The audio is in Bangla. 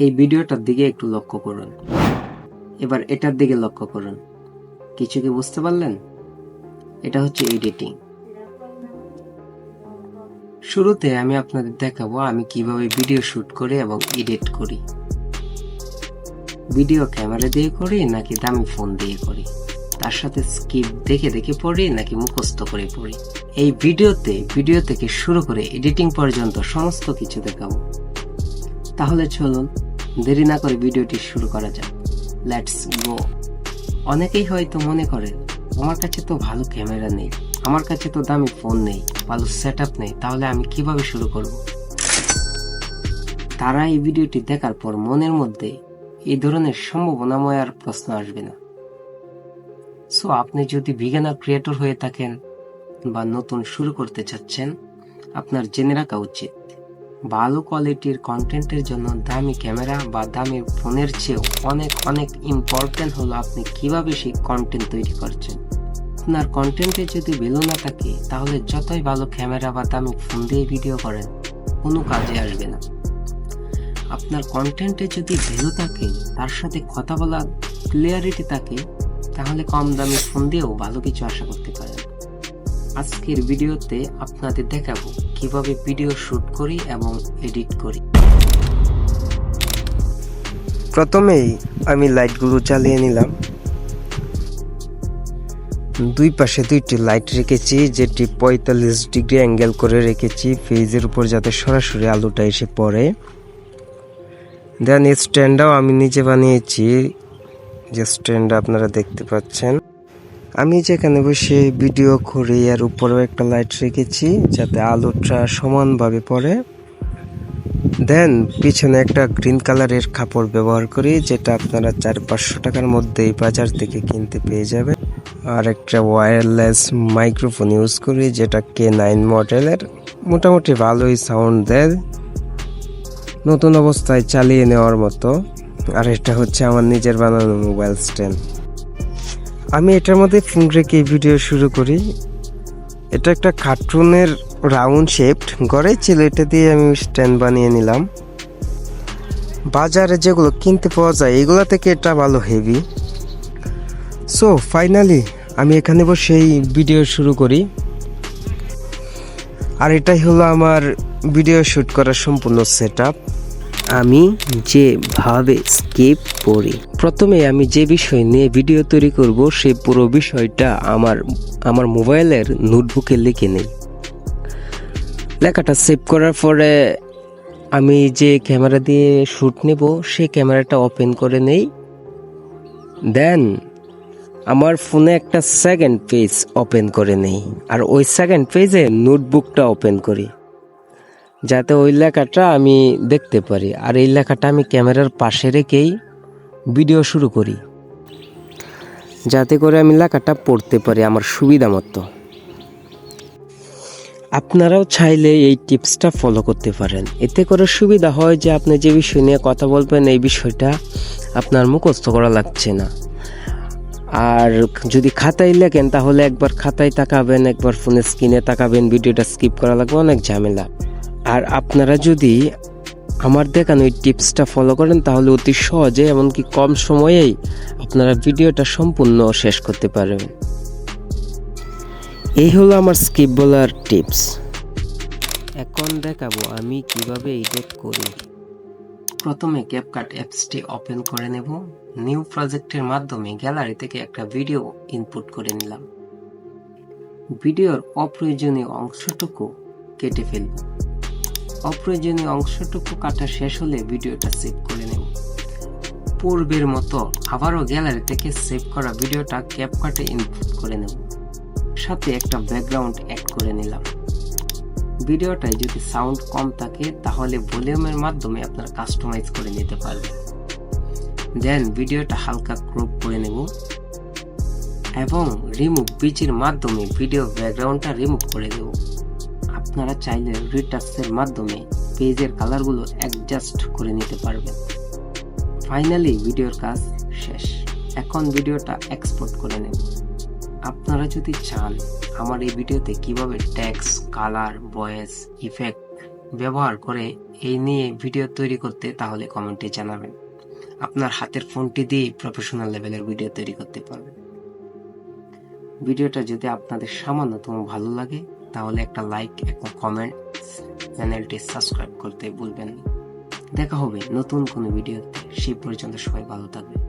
এই ভিডিওটার দিকে একটু লক্ষ্য করুন, এবার এটার দিকে লক্ষ্য করুন। কিছু কি বুঝতে পারলেন? এটা হচ্ছে এডিটিং। শুরুতে আমি আপনাদের দেখাবো আমি কিভাবে ভিডিও শুট করি এবং এডিট করি। ভিডিও ক্যামেরা দিয়ে করি নাকি দামি ফোন দিয়ে করি, তার সাথে স্ক্রিপ্ট দেখে দেখে পড়ি নাকি মুখস্থ করে পড়ি। এই ভিডিও থেকে শুরু করে এডিটিং পর্যন্ত সমস্ত কিছু দেখাবো। তাহলে চলুন দেরি না করে ভিডিওটি শুরু করা যাক। Let's go. অনেকেই হয়তো মনে করেন আমার কাছে তো ভালো ক্যামেরা নেই, আমার কাছে তো দামি ফোন নেই, ভালো সেটআপ নেই, তাহলে আমি কিভাবে শুরু করব? তারা এই ভিডিওটি দেখার পর মনের মধ্যে এই ধরনের সম্ভাবনাময় আর প্রশ্ন আসবে না। সো আপনি যদি বিগিনার ক্রিয়েটর হয়ে থাকেন বা নতুন শুরু করতে চাচ্ছেন, আপনার জেনে রাখা উচিত ভালো কোয়ালিটির কন্টেন্টের জন্য দামি ক্যামেরা বা দামি ফোনের চেয়েও অনেক অনেক ইম্পর্টেন্ট হলো আপনি কিভাবে সেই কন্টেন্ট তৈরি করছেন। আপনার কন্টেন্টে যদি ভ্যালু না থাকে তাহলে যতই ভালো ক্যামেরা বা দামি ফোন দিয়ে ভিডিও করেন কোনো কাজে আসবে না। আপনার কন্টেন্টে যদি ভ্যালু থাকে, তার সাথে কথা বলার ক্লিয়ারিটি থাকে, তাহলে কম দামি ফোন দিয়েও ভালো কিছু আশা করতে পারেন। আজকের ভিডিওতে আপনাদের দেখাবো কিভাবে ভিডিও শুট করি এবং এডিট করি। প্রথমেই আমি লাইটগুলো জ্বালিয়ে নিলাম। দুই পাশে দুইটি লাইট রেখেছি, যেটি 45 ডিগ্রি অ্যাঙ্গেল করে রেখেছি ফেজের উপর যাতে সরাসরি আলোটা এসে পড়ে। দেন স্ট্যান্ডটাও আমি নিজে বানিয়েছি, যে স্ট্যান্ড আপনারা দেখতে পাচ্ছেন। আমি যেখানে বসে ভিডিও করি এর উপরেও একটা লাইট রেখেছি যাতে আলোটা সমানভাবে পড়ে। দেন পিছনে একটা গ্রিন কালারের কাপড় ব্যবহার করি, যেটা আপনারা 400-500 টাকার মধ্যেই বাজার থেকে কিনতে পেয়ে যাবেন। আর একটা ওয়্যারলেস মাইক্রোফোন ইউজ করি, যেটা K9 মডেলের, মোটামুটি ভালোই সাউন্ড দেয়, নতুন অবস্থায় চালিয়ে নেওয়ার মতো। আর এটা হচ্ছে আমার নিজের বানানো মোবাইল স্ট্যান্ড। আমি এটার মধ্যে ফোন রেখে ভিডিও শুরু করি। এটা একটা কার্টুনের রাউন্ড শেপড গড়ে ছিল, এটা দিয়ে আমি স্ট্যান্ড বানিয়ে নিলাম। বাজারে যেগুলো কিনতে পাওয়া যায় এগুলো থেকে এটা ভালো হেভি। সো ফাইনালি আমি এখানে বসেই ভিডিও শুরু করি। আর এটাই হলো আমার ভিডিও শ্যুট করার সম্পূর্ণ সেটআপ। আমি যেভাবে স্ক্রিপ্ট পড়ি, প্রথমে আমি যে বিষয় নিয়ে ভিডিও তৈরি করব সেই পুরো বিষয়টা আমার মোবাইলের নোটবুকে লিখে নেই। লেখাটা সেভ করার পরে আমি যে ক্যামেরা দিয়ে শ্যুট নেব সেই ক্যামেরাটা ওপেন করে নেই। দেন আমার ফোনে একটা সেকেন্ড পেজ ওপেন করে নেই, আর ওই সেকেন্ড পেজে নোটবুকটা ওপেন করি যাতে ওই লেখাটা আমি দেখতে পারি। আর এই লেখাটা আমি ক্যামেরার পাশে রেখেই ভিডিও শুরু করি, যাতে করে আমি লেখাটা পড়তে পারি আমার সুবিধা মতো। আপনারাও চাইলে এই টিপসটা ফলো করতে পারেন। এতে করে সুবিধা হয় যে আপনি যে বিষয় নিয়ে কথা বলবেন এই বিষয়টা আপনার মুখস্থ করা লাগছে না। আর যদি খাতায় লেখেন তাহলে একবার খাতায় তাকাবেন, একবার ফোনের স্ক্রিনে তাকাবেন, ভিডিওটা স্কিপ করা লাগবে, অনেক ঝামেলা। আর আপনারা যদি আমার দেখানো এই টিপসটা ফলো করেন তাহলে অতি সহজে এমনকি কম সময়েই আপনারা ভিডিওটা সম্পূর্ণ শেষ করতে পারবেন। এই হলো আমার স্কিপ বলার টিপস। এখন দেখাবো আমি কিভাবে এডিট করি। প্রথমে ক্যাপকাট অ্যাপসটি ওপেন করে নেব। নিউ প্রজেক্টের মাধ্যমে গ্যালারি থেকে একটা ভিডিও ইনপুট করে নিলাম। ভিডিওর অপ্রয়োজনীয় অংশটুকু কেটে ফেলব। অপ্রয়োজনীয় অংশটুকু কাটা শেষ হলে ভিডিওটা সেভ করে নেব। পূর্বের মতো আবারও গ্যালারি থেকে সেভ করা ভিডিওটা ক্যাপকাটে ইনপুট করে নেব। সাথে একটা ব্যাকগ্রাউন্ড অ্যাড করে নিলাম। ভিডিওটায় যদি সাউন্ড কম থাকে তাহলে ভলিউমের মাধ্যমে আপনারা কাস্টমাইজ করে নিতে পারবেন। দেন ভিডিওটা হালকা ক্রপ করে নেব এবং রিমুভ পিচের মাধ্যমে ভিডিও ব্যাকগ্রাউন্ডটা রিমুভ করে দেব। আপনারা চাইলে রিটাচের মাধ্যমে পেজের কালারগুলো অ্যাডজাস্ট করে নিতে পারবেন। ফাইনালি ভিডিওর কাজ শেষ। এখন ভিডিওটা এক্সপোর্ট করে নেব। আপনারা যদি চান আমার এই ভিডিওতে কিভাবে টেক্সট, কালার, ভয়েস, ইফেক্ট ব্যবহার করে এই নিয়ে ভিডিও তৈরি করতে, তাহলে কমেন্টে জানাবেন। আপনার হাতের ফোনটি দিয়ে প্রফেশনাল লেভেলের ভিডিও তৈরি করতে পারবেন। ভিডিওটা যদি আপনাদের সামান্যতম ভালো লাগে তাহলে একটা লাইক, একটা কমেন্ট, চ্যানেলটি সাবস্ক্রাইব করতে ভুলবেন না। দেখা হবে নতুন কোনো ভিডিওতে। সেই পর্যন্ত সবাই ভালো থাকবেন।